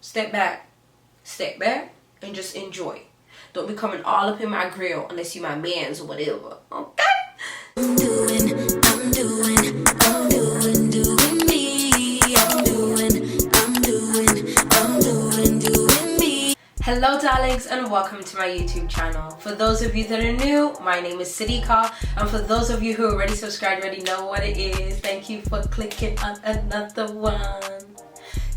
step back, and just enjoy. Don't be coming all up in my grill unless you my mans or whatever, okay? I'm doing me. I'm doing me. Hello darlings, and welcome to my YouTube channel. For those of you that are new, my name is Sadicka, and for those of you who are already subscribed, already know what it is. Thank you for clicking on another one.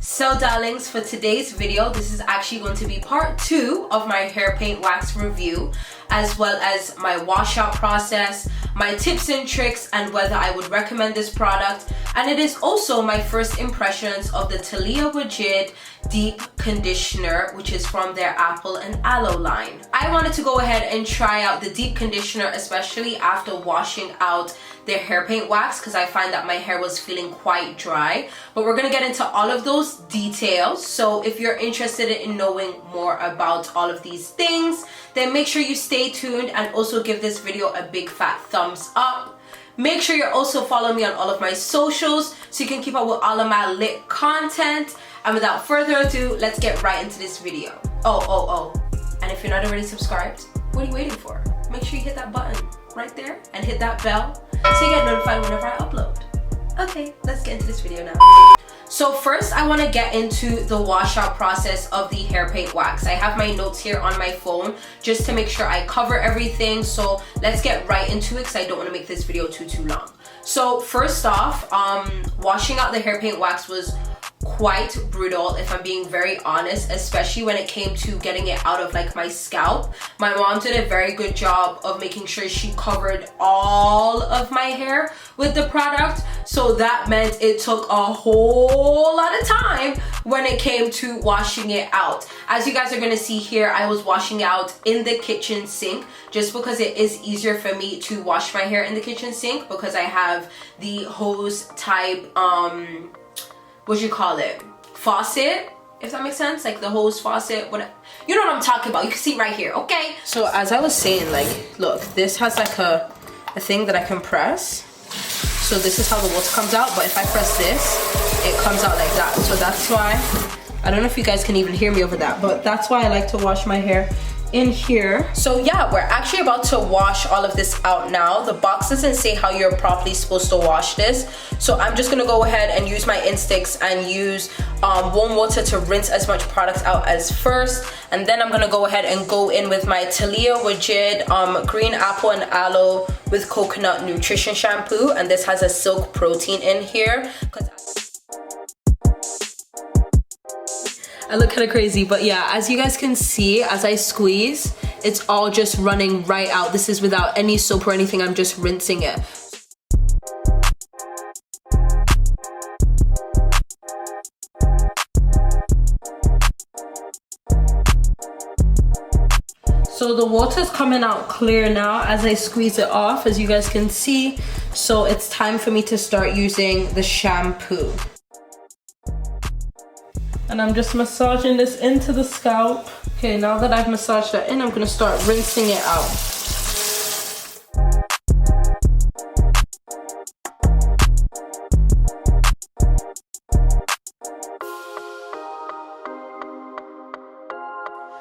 So darlings, for today's video, this is actually going to be part 2 of my hair paint wax review, as well as my washout process, my tips and tricks, and whether I would recommend this product. And it is also my first impressions of the TALIAH WAAJID deep conditioner, which is from their apple and aloe line. I wanted to go ahead and try out the deep conditioner, especially after washing out their hair paint wax, because I find that my hair was feeling quite dry. But we're gonna get into all of those details. So if you're interested in knowing more about all of these things, then make sure you stay tuned and also give this video a big fat thumbs up. Make sure you're also following me on all of my socials so you can keep up with all of my lit content. And without further ado, let's get right into this video. Oh. And if you're not already subscribed, what are you waiting for? Make sure you hit that button right there and hit that bell so you get notified whenever I upload. Okay, let's get into this video now. So first, I want to get into the washout process of the hair paint wax. I have my notes here on my phone just to make sure I cover everything. So let's get right into it because I don't want to make this video too long. So first off, washing out the hair paint wax was quite brutal, if I'm being very honest, especially when it came to getting it out of like my scalp. My mom did a very good job of making sure she covered all of my hair with the product, so that meant it took a whole lot of time when it came to washing it out. As you guys are gonna see here, I was washing out in the kitchen sink just because it is easier for me to wash my hair in the kitchen sink because I have the hose type faucet, if that makes sense, like the hose faucet, you know what I'm talking about. You can see right here, okay? So as I was saying, like, look, this has like a thing that I can press. So this is how the water comes out, but if I press this, it comes out like that. So that's why, I don't know if you guys can even hear me over that, but that's why I like to wash my hair in here. So yeah, we're actually about to wash all of this out now. The box doesn't say how you're properly supposed to wash this, so I'm just gonna go ahead and use my instincts and use warm water to rinse as much product out as first, and then I'm gonna go ahead and go in with my TALIAH WAAJID green apple and aloe with coconut nutrition shampoo, and this has a silk protein in here. I look kind of crazy, but yeah, as you guys can see, as I squeeze, it's all just running right out. This is without any soap or anything, I'm just rinsing it. So the water's coming out clear now as I squeeze it off, as you guys can see. So it's time for me to start using the shampoo. And I'm just massaging this into the scalp. Okay, now that I've massaged that in, I'm gonna start rinsing it out.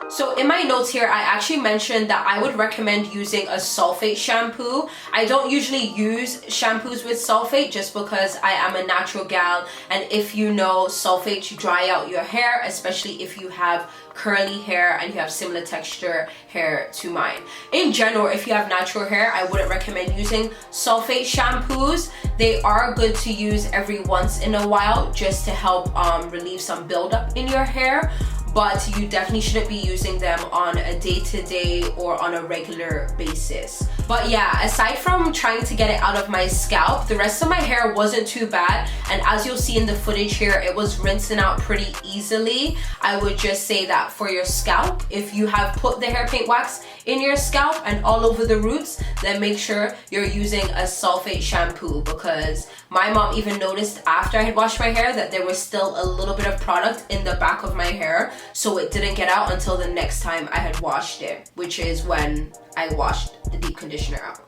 So in my notes here, I actually mentioned that I would recommend using a sulfate shampoo. I don't usually use shampoos with sulfate just because I am a natural gal, and if you know, sulfates dry out your hair, especially if you have curly hair and you have similar texture hair to mine. In general, if you have natural hair, I wouldn't recommend using sulfate shampoos. They are good to use every once in a while just to help relieve some buildup in your hair, but you definitely shouldn't be using them on a day-to-day or on a regular basis. But yeah, aside from trying to get it out of my scalp, the rest of my hair wasn't too bad, and as you'll see in the footage here, it was rinsing out pretty easily. I would just say that for your scalp, if you have put the hair paint wax in your scalp and all over the roots, then make sure you're using a sulfate shampoo, because my mom even noticed after I had washed my hair that there was still a little bit of product in the back of my hair, so it didn't get out until the next time I had washed it, which is when I washed the deep conditioner out.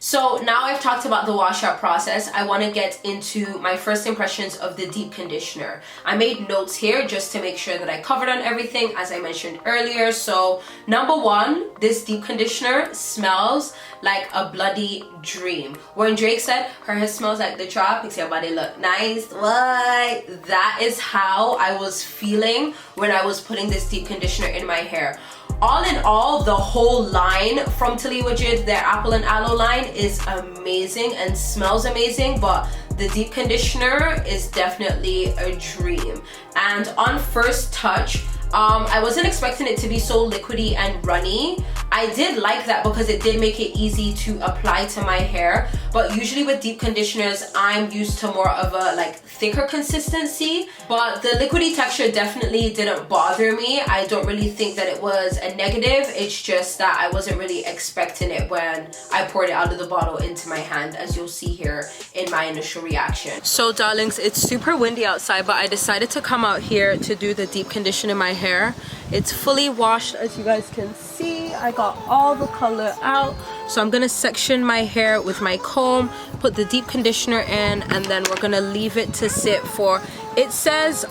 So now I've talked about the washout process, I want to get into my first impressions of the deep conditioner. I made notes here just to make sure that I covered on everything as I mentioned earlier. So number one, this deep conditioner smells like a bloody dream. When Drake said her hair smells like the tropics, your body look nice, what? That is how I was feeling when I was putting this deep conditioner in my hair. All in all, the whole line from TALIAH WAAJID, their apple and aloe line, is amazing and smells amazing, but the deep conditioner is definitely a dream. And on first touch, I wasn't expecting it to be so liquidy and runny. I did like that because it did make it easy to apply to my hair, but usually with deep conditioners I'm used to more of a like thicker consistency, but the liquidy texture definitely didn't bother me. I don't really think that it was a negative, it's just that I wasn't really expecting it when I poured it out of the bottle into my hand, as you'll see here in my initial reaction. So darlings, it's super windy outside, but I decided to come out here to do the deep condition in my hair. It's fully washed, as you guys can see. I got all the color out, so I'm gonna section my hair with my comb, put the deep conditioner in, and then we're gonna leave it to sit for, it says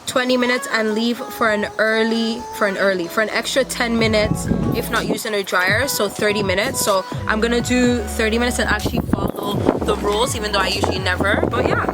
20 minutes, and leave for an extra 10 minutes if not using a dryer, so 30 minutes. So I'm gonna do 30 minutes and actually follow the rules, even though I usually never, but yeah.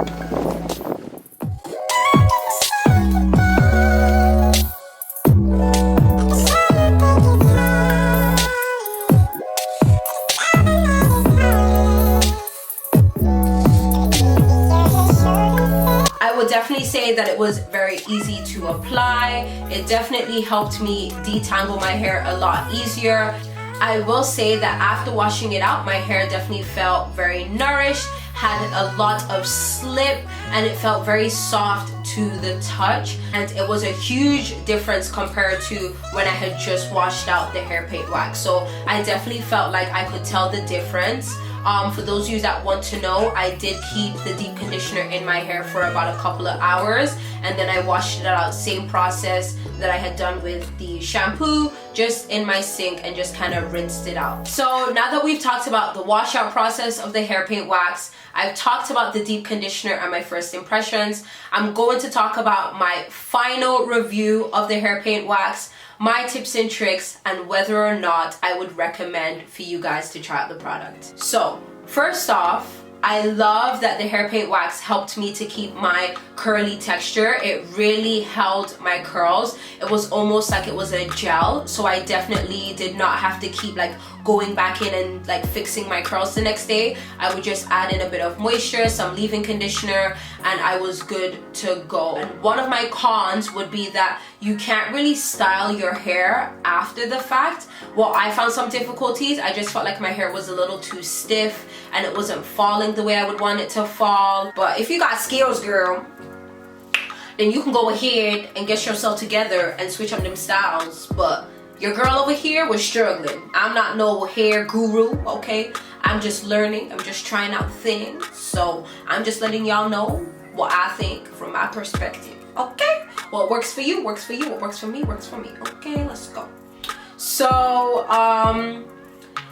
Definitely say that it was very easy to apply. It definitely helped me detangle my hair a lot easier. I will say that after washing it out, my hair definitely felt very nourished, had a lot of slip, and it felt very soft to the touch, and it was a huge difference compared to when I had just washed out the hair paint wax. So I definitely felt like I could tell the difference. For those of you that want to know, I did keep the deep conditioner in my hair for about a couple of hours, and then I washed it out, same process that I had done with the shampoo, just in my sink, and just kind of rinsed it out. So now that we've talked about the washout process of the hair paint wax, I've talked about the deep conditioner and my first impressions, I'm going to talk about my final review of the hair paint wax, my tips and tricks, and whether or not I would recommend for you guys to try out the product. So first off, I love that the hair paint wax helped me to keep my curly texture. It really held my curls. It was almost like it was a gel, so I definitely did not have to keep like going back in and like fixing my curls the next day. I would just add in a bit of moisture, some leave-in conditioner, and I was good to go. And one of my cons would be that you can't really style your hair after the fact. Well, I found some difficulties. I just felt like my hair was a little too stiff and it wasn't falling the way I would want it to fall. But if you got skills, girl, then you can go ahead and get yourself together and switch up them styles. But your girl over here was struggling. I'm not no hair guru, okay? I'm just learning. I'm just trying out things. So I'm just letting y'all know what I think from my perspective, okay? What works for you, works for you. What works for me, works for me. Okay, let's go. So,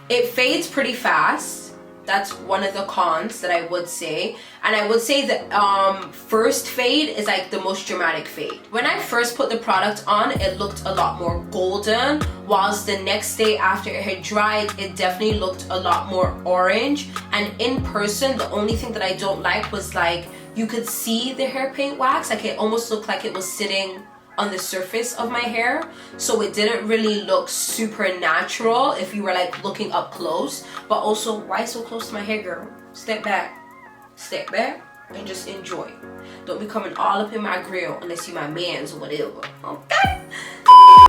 it fades pretty fast. That's one of the cons that I would say. And I would say that first fade is like the most dramatic fade. When I first put the product on, it looked a lot more golden, whilst the next day after it had dried, it definitely looked a lot more orange. And in person, the only thing that I don't like was like, you could see the hair paint wax, like it almost looked like it was sitting on the surface of my hair, so it didn't really look super natural if you were like looking up close. But also, why so close to my hair, girl? Step back, and just enjoy. Don't be coming all up in my grill unless you my mans or whatever, okay?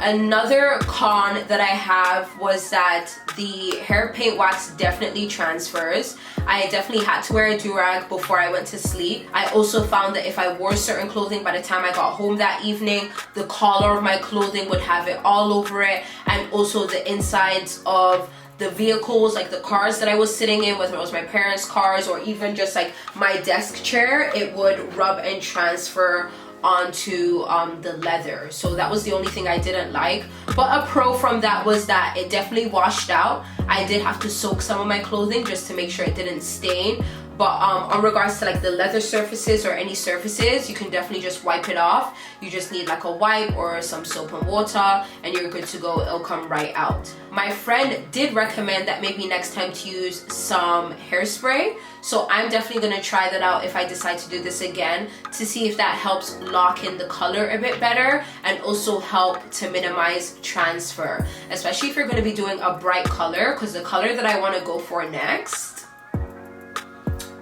Another con that I have was that the hair paint wax definitely transfers. I definitely had to wear a do-rag before I went to sleep. I also found that if I wore certain clothing, by the time I got home that evening, the collar of my clothing would have it all over it, and also the insides of the vehicles, like the cars that I was sitting in, whether it was my parents' cars or even just like my desk chair, it would rub and transfer onto the leather. So that was the only thing I didn't like. But a pro from that was that it definitely washed out. I did have to soak some of my clothing just to make sure it didn't stain. But on regards to like the leather surfaces or any surfaces, you can definitely just wipe it off. You just need like a wipe or some soap and water and you're good to go. It'll come right out. My friend did recommend that maybe next time to use some hairspray. So I'm definitely gonna try that out if I decide to do this again, to see if that helps lock in the color a bit better and also help to minimize transfer, especially if you're gonna be doing a bright color, because the color that I wanna go for next,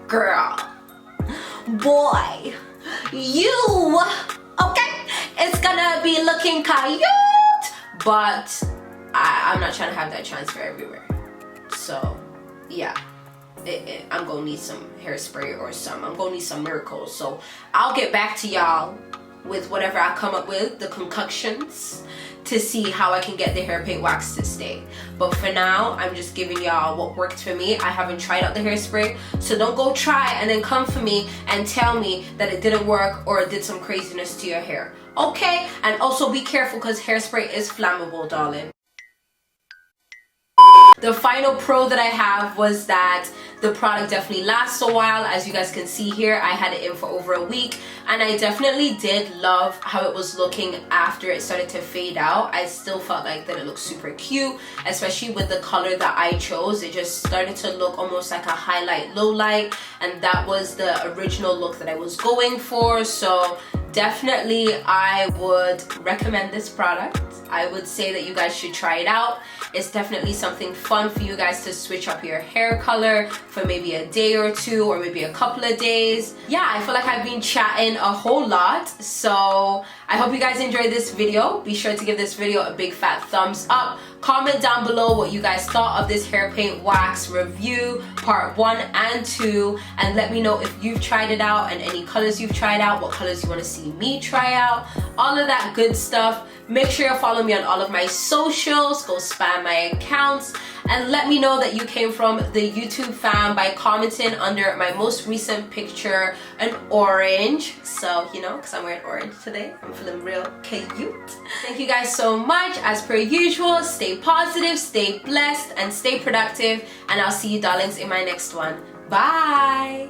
girl, boy, you, okay, it's gonna be looking cute, but I'm not trying to have that transfer everywhere. So yeah, I'm gonna need some hairspray or I'm gonna need some miracles. So I'll get back to y'all with whatever I come up with, the concoctions, to see how I can get the hair paint wax to stay. But for now, I'm just giving y'all what worked for me. I haven't tried out the hairspray, so don't go try and then come for me and tell me that it didn't work or it did some craziness to your hair, okay? And also be careful, because hairspray is flammable, darling. The final pro that I have was that the product definitely lasts a while. As you guys can see here, I had it in for over a week, and I definitely did love how it was looking after it started to fade out. I still felt like that it looked super cute, especially with the color that I chose. It just started to look almost like a highlight low light, and that was the original look that I was going for. So definitely I would recommend this product. I would say that you guys should try it out. It's definitely something fun for you guys to switch up your hair color for maybe a day or two or maybe a couple of days. Yeah, I feel like I've been chatting a whole lot, so I hope you guys enjoyed this video. Be sure to give this video a big fat thumbs up. Comment down below what you guys thought of this hair paint wax review part 1 and 2, and let me know if you've tried it out and any colors you've tried out, what colors you want to see me try out, all of that good stuff. Make sure you follow me on all of my socials, go spam my accounts, and let me know that you came from the YouTube fam by commenting under my most recent picture, an orange. So, you know, because I'm wearing orange today, I'm feeling real cute. Thank you guys so much. As per usual, stay positive, stay blessed, and stay productive, and I'll see you darlings in my next one. Bye.